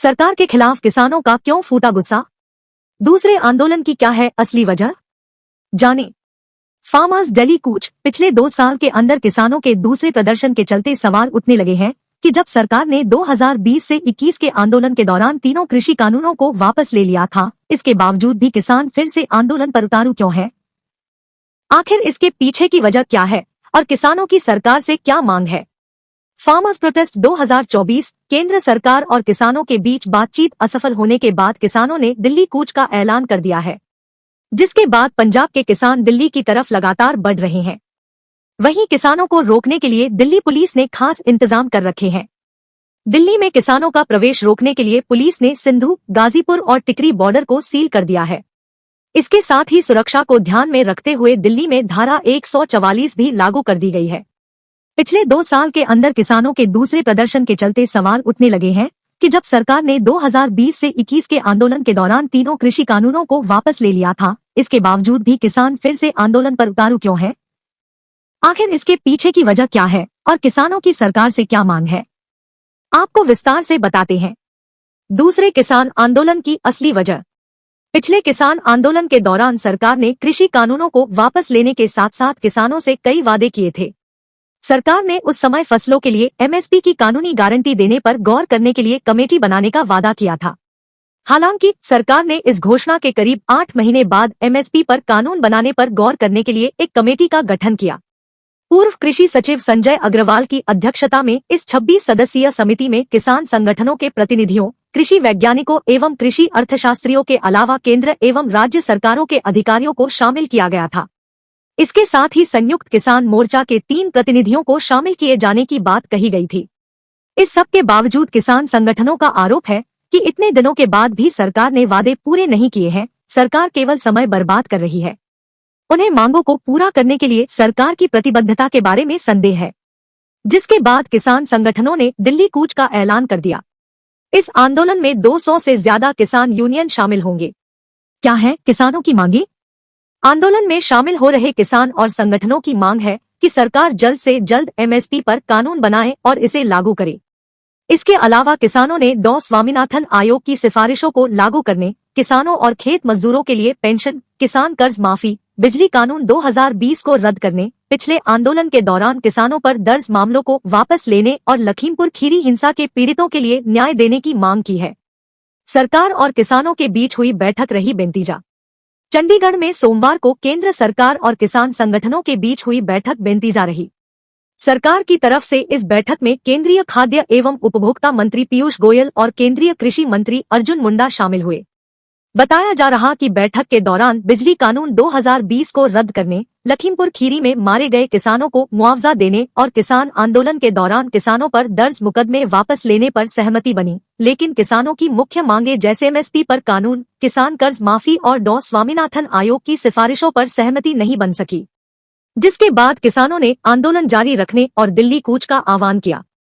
सरकार के खिलाफ किसानों का क्यों फूटा गुस्सा? दूसरे आंदोलन की क्या है असली वजह? जाने। फार्मर्स दिल्ली कूच। पिछले 2 साल के अंदर किसानों के दूसरे प्रदर्शन के चलते सवाल उठने लगे हैं कि जब सरकार ने 2020 से 21 के आंदोलन के दौरान तीनों कृषि कानूनों को वापस ले लिया था, इसके बावजूद भी किसान फिर से आंदोलन पर उतारू क्यों है? आखिर इसके पीछे की वजह क्या है और किसानों की सरकार से क्या मांग है? Farmers protest 2024। केंद्र सरकार और किसानों के बीच बातचीत असफल होने के बाद किसानों ने दिल्ली कूच का ऐलान कर दिया है, जिसके बाद पंजाब के किसान दिल्ली की तरफ लगातार बढ़ रहे हैं। वहीं किसानों को रोकने के लिए दिल्ली पुलिस ने खास इंतजाम कर रखे हैं। दिल्ली में किसानों का प्रवेश रोकने के लिए पुलिस ने सिंधु, गाजीपुर और टिकरी बॉर्डर को सील कर दिया है। इसके साथ ही सुरक्षा को ध्यान में रखते हुए दिल्ली में धारा 144 भी लागू कर दी गई है। पिछले 2 साल के अंदर किसानों के दूसरे प्रदर्शन के चलते सवाल उठने लगे हैं कि जब सरकार ने 2020 से 21 के आंदोलन के दौरान तीनों कृषि कानूनों को वापस ले लिया था, इसके बावजूद भी किसान फिर से आंदोलन पर उतारू क्यों है? आखिर इसके पीछे की वजह क्या है और किसानों की सरकार से क्या मांग है? आपको विस्तार से बताते हैं। दूसरे किसान आंदोलन की असली वजह। पिछले किसान आंदोलन के दौरान सरकार ने कृषि कानूनों को वापस लेने के साथ साथ किसानों से कई वादे किए थे। सरकार ने उस समय फसलों के लिए एमएसपी की कानूनी गारंटी देने पर गौर करने के लिए कमेटी बनाने का वादा किया था। हालांकि सरकार ने इस घोषणा के करीब 8 महीने बाद एमएसपी पर कानून बनाने पर गौर करने के लिए एक कमेटी का गठन किया। पूर्व कृषि सचिव संजय अग्रवाल की अध्यक्षता में इस 26 सदस्यीय समिति में किसान संगठनों के प्रतिनिधियों, कृषि वैज्ञानिकों एवं कृषि अर्थशास्त्रियों के अलावा केंद्र एवं राज्य सरकारों के अधिकारियों को शामिल किया गया था। इसके साथ ही संयुक्त किसान मोर्चा के 3 प्रतिनिधियों को शामिल किए जाने की बात कही गई थी। इस सब के बावजूद किसान संगठनों का आरोप है कि इतने दिनों के बाद भी सरकार ने वादे पूरे नहीं किए हैं। सरकार केवल समय बर्बाद कर रही है। उन्हें मांगों को पूरा करने के लिए सरकार की प्रतिबद्धता के बारे में संदेह है, जिसके बाद किसान संगठनों ने दिल्ली कूच का ऐलान कर दिया। इस आंदोलन में 200 से ज्यादा किसान यूनियन शामिल होंगे। क्या है किसानों की मांगे? आंदोलन में शामिल हो रहे किसान और संगठनों की मांग है कि सरकार जल्द से जल्द एमएसपी पर कानून बनाए और इसे लागू करे। इसके अलावा किसानों ने डॉ. स्वामीनाथन आयोग की सिफारिशों को लागू करने, किसानों और खेत मजदूरों के लिए पेंशन, किसान कर्ज माफी, बिजली कानून 2020 को रद्द करने, पिछले आंदोलन के दौरान किसानों पर दर्ज मामलों को वापस लेने और लखीमपुर खीरी हिंसा के पीड़ितों के लिए न्याय देने की मांग की है। सरकार और किसानों के बीच हुई बैठक रही बेनतीजा। चंडीगढ़ में सोमवार को केंद्र सरकार और किसान संगठनों के बीच हुई बैठक बेनतीजा रही। सरकार की तरफ से इस बैठक में केंद्रीय खाद्य एवं उपभोक्ता मंत्री पीयूष गोयल और केंद्रीय कृषि मंत्री अर्जुन मुंडा शामिल हुए। बताया जा रहा कि बैठक के दौरान बिजली कानून 2020 को रद्द करने, लखीमपुर खीरी में मारे गए किसानों को मुआवजा देने और किसान आंदोलन के दौरान किसानों पर दर्ज मुकदमे वापस लेने पर सहमति बनी, लेकिन किसानों की मुख्य मांगे जैसे एमएसपी पर कानून, किसान कर्ज माफी और डॉ. स्वामीनाथन आयोग की सिफारिशों पर सहमति नहीं बन सकी, जिसके बाद किसानों ने आंदोलन जारी रखने और दिल्ली कूच का आह्वान किया।